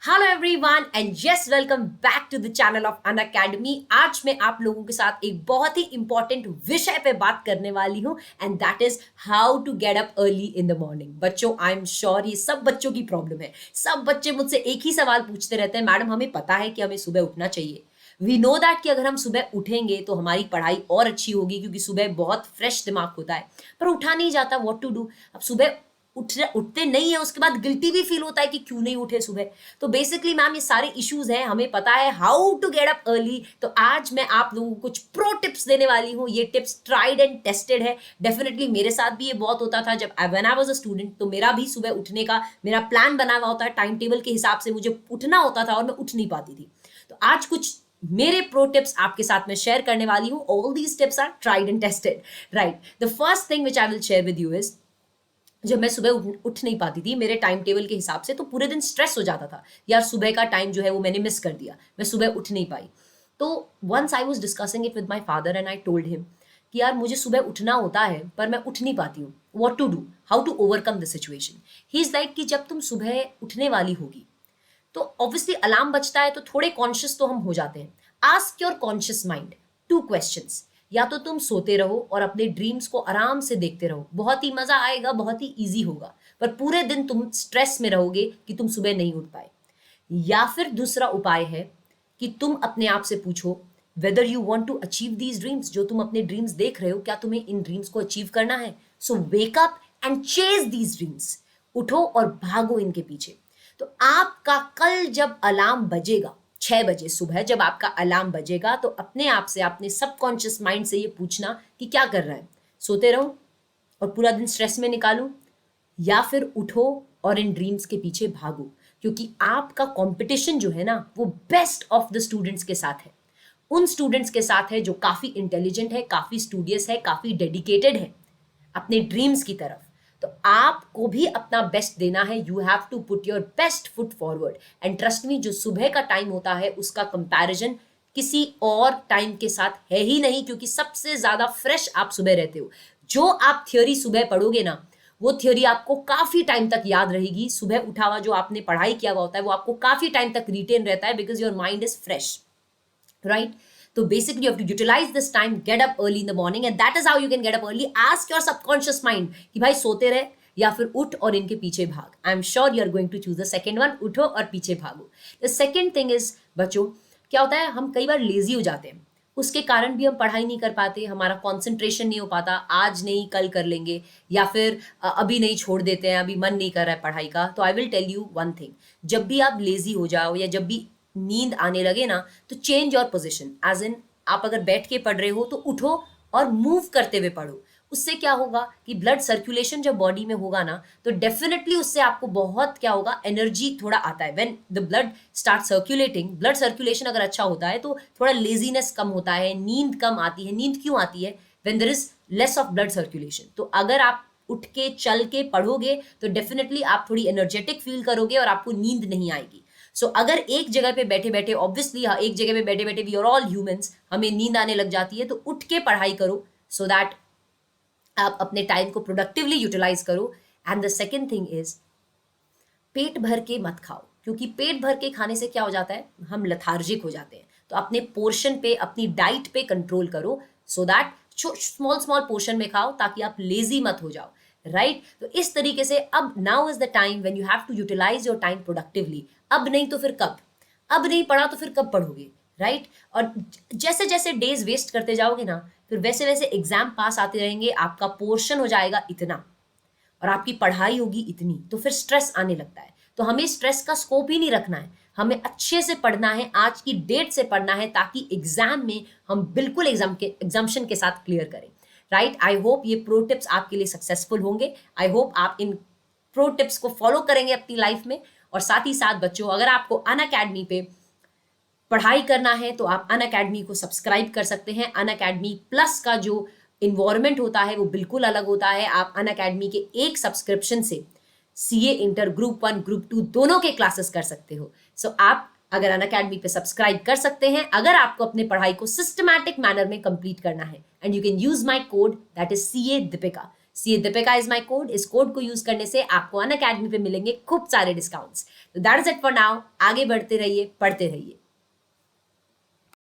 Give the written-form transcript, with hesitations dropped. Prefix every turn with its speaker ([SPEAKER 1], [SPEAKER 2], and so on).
[SPEAKER 1] Hello everyone and yes welcome back to the channel of Unacademy. आज मैं आप लोगों के साथ एक बहुत ही इंपॉर्टेंट विषय पे बात करने वाली हूं and that is how to get up early in the morning. बच्चों, आई एम श्योर ये सब बच्चों की प्रॉब्लम है। सब बच्चे मुझसे एक ही सवाल पूछते रहते हैं, मैडम हमें पता है कि हमें सुबह उठना चाहिए। वी नो दैट कि अगर हम सुबह उठेंगे तो हमारी पढ़ाई और अच्छी होगी क्योंकि सुबह बहुत फ्रेश दिमाग होता है, पर उठा नहीं जाता। What to do? अब सुबह उठते नहीं है, उसके बाद गिल्टी भी फील होता है कि क्यों नहीं उठे सुबह। तो बेसिकली मैम ये सारे इश्यूज हैं, हमें पता है how to get up early. तो आज मैं आप लोगों को कुछ प्रो टिप्स देने वाली हूँ। ये टिप्स ट्राइड एंड टेस्टेड है। डेफिनेटली मेरे साथ भी ये बहुत होता था जब when I was a student. तो मेरा भी सुबह उठने का मेरा प्लान बना हुआ होता है, टाइम टेबल के हिसाब से मुझे उठना होता था और मैं उठ नहीं पाती थी। तो आज कुछ मेरे प्रो टिप्स आपके साथ में शेयर करने वाली हूँ। All these tips are tried and tested, right. The first thing which I will share with you is, जब मैं सुबह उठ नहीं पाती थी मेरे टाइम टेबल के हिसाब से, तो पूरे दिन स्ट्रेस हो जाता था। यार सुबह का टाइम जो है वो मैंने मिस कर दिया, मैं सुबह उठ नहीं पाई। तो once I was discussing it with my father and I told him कि यार मुझे सुबह उठना होता है पर मैं उठ नहीं पाती हूँ। What to do, how to overcome the situation. He is like कि जब तुम सुबह उठने वाली होगी तो ऑब्वियसली अलार्म बजता है तो थोड़े कॉन्शियस तो हम हो जाते हैं। Ask your conscious mind two questions. या तो तुम सोते रहो और अपने ड्रीम्स को आराम से देखते रहो, बहुत ही मजा आएगा, बहुत ही इजी होगा, पर पूरे दिन तुम स्ट्रेस में रहोगे कि तुम सुबह नहीं उठ पाए। या फिर दूसरा उपाय है कि तुम अपने आप से पूछो whether you want to achieve these dreams. जो तुम अपने ड्रीम्स देख रहे हो, क्या तुम्हें इन ड्रीम्स को अचीव करना है? So wake up and chase these dreams. उठो और भागो इनके पीछे। तो आपका कल जब अलार्म बजेगा 6 बजे सुबह, जब आपका अलार्म बजेगा तो अपने आप से, अपने सबकॉन्शियस माइंड से ये पूछना कि क्या कर रहा है। सोते रहो और पूरा दिन स्ट्रेस में निकालूं, या फिर उठो और इन ड्रीम्स के पीछे भागो। क्योंकि आपका कंपटीशन जो है ना वो बेस्ट ऑफ द स्टूडेंट्स के साथ है। उन स्टूडेंट्स के साथ है जो काफी इंटेलिजेंट है, काफी स्टूडियस है, काफी डेडिकेटेड है अपने ड्रीम्स की तरफ। तो आपको भी अपना बेस्ट देना है। You have to put your best foot forward and trust me, जो सुबह का टाइम होता है उसका कंपैरिजन किसी और टाइम के साथ है ही नहीं, क्योंकि सबसे ज्यादा फ्रेश आप सुबह रहते हो। जो आप थ्योरी सुबह पढ़ोगे ना, वो थ्योरी आपको काफी टाइम तक याद रहेगी। सुबह उठा हुआ जो आपने पढ़ाई किया हुआ होता है वो आपको काफी टाइम तक रिटेन रहता है, because your mind is fresh, right? So basically you have to utilize this time, get up early in the morning, and that is how you can get up early. Ask your subconscious mind कि भाई सोते रहे या फिर उठ और इनके पीछे भाग। I am sure you are going to choose the second one, उठो और पीछे भागो। द सेकेंड थिंग इज, बच्चों क्या होता है, हम कई बार लेजी हो जाते हैं, उसके कारण भी हम पढ़ाई नहीं कर पाते, हमारा कॉन्सेंट्रेशन नहीं हो पाता। आज नहीं कल कर लेंगे, या फिर अभी नहीं, छोड़ देते हैं, अभी मन नहीं कर रहा है पढ़ाई का। तो I will tell you one thing, जब भी आप लेजी हो जाओ या जब भी नींद आने लगे ना, तो change your position. As in, आप अगर बैठ के पढ़ रहे हो तो उठो और मूव करते हुए पढ़ो। उससे क्या होगा कि ब्लड सर्कुलेशन जब बॉडी में होगा ना, तो डेफिनेटली उससे आपको बहुत क्या होगा, एनर्जी थोड़ा आता है। When the blood start circulating, blood circulation अगर अच्छा होता है तो थोड़ा लेजीनेस कम होता है, नींद कम आती है। नींद क्यों आती है? When there is less of blood circulation. तो अगर आप उठ के चल के पढ़ोगे तो डेफिनेटली आप थोड़ी एनर्जेटिक फील करोगे और आपको नींद नहीं आएगी। सो अगर एक जगह पे बैठे बैठे, ऑब्वियसली एक जगह पे बैठे बैठे, वी आर ऑल ह्यूमंस, हमें नींद आने लग जाती है, तो उठ के पढ़ाई करो सो दैट आप अपने टाइम को प्रोडक्टिवली यूटिलाइज करो। And the second thing is, पेट भर के मत खाओ, क्योंकि पेट भर के खाने से क्या हो जाता है, हम लथार्जिक हो जाते हैं। तो अपने पोर्शन पे, अपनी डाइट पे कंट्रोल करो so that small small portion में खाओ, ताकि आप लेजी मत हो जाओ, राइट? तो इस तरीके से अब now is the time when you have to utilise your time productively. अब नहीं तो फिर कब? अब नहीं पढ़ा तो फिर कब पढ़ोगे, राइट? और जैसे जैसे डेज वेस्ट करते जाओगे ना, फिर वैसे वैसे एग्जाम पास आते रहेंगे, आपका पोर्शन हो जाएगा इतना और आपकी पढ़ाई होगी इतनी, तो फिर स्ट्रेस आने लगता है। तो हमें स्ट्रेस का स्कोप ही नहीं रखना है, हमें अच्छे से पढ़ना है, आज की डेट से पढ़ना है, ताकि एग्जाम में हम बिल्कुल एग्जाम्शन के साथ क्लियर करें, राइट? आई होप ये प्रो टिप्स आपके लिए सक्सेसफुल होंगे। आई होप आप इन प्रो टिप्स को फॉलो करेंगे अपनी लाइफ में। और साथ ही साथ बच्चों, अगर आपको अनअकैडमी पे पढ़ाई करना है तो आप अनअकैडमी को सब्सक्राइब कर सकते हैं। अनअकैडमी प्लस का जो इन्वायरमेंट होता है वो बिल्कुल अलग होता है। आप अनअकैडमी के एक सब्सक्रिप्शन से सीए इंटर ग्रुप 1 ग्रुप 2 दोनों के क्लासेस कर सकते हो। सो आप अगर अनअकैडमी पे सब्सक्राइब कर सकते हैं, अगर आपको अपने पढ़ाई को सिस्टमैटिक मैनर में कंप्लीट करना है, and you can use my code that is CA Deepika। C Deepika is my code. इस कोड को यूज करने से आपको अनअकैडमी पे मिलेंगे खूब सारे डिस्काउंट्स। तो that is it for now. आगे बढ़ते रहिए, पढ़ते रहिए।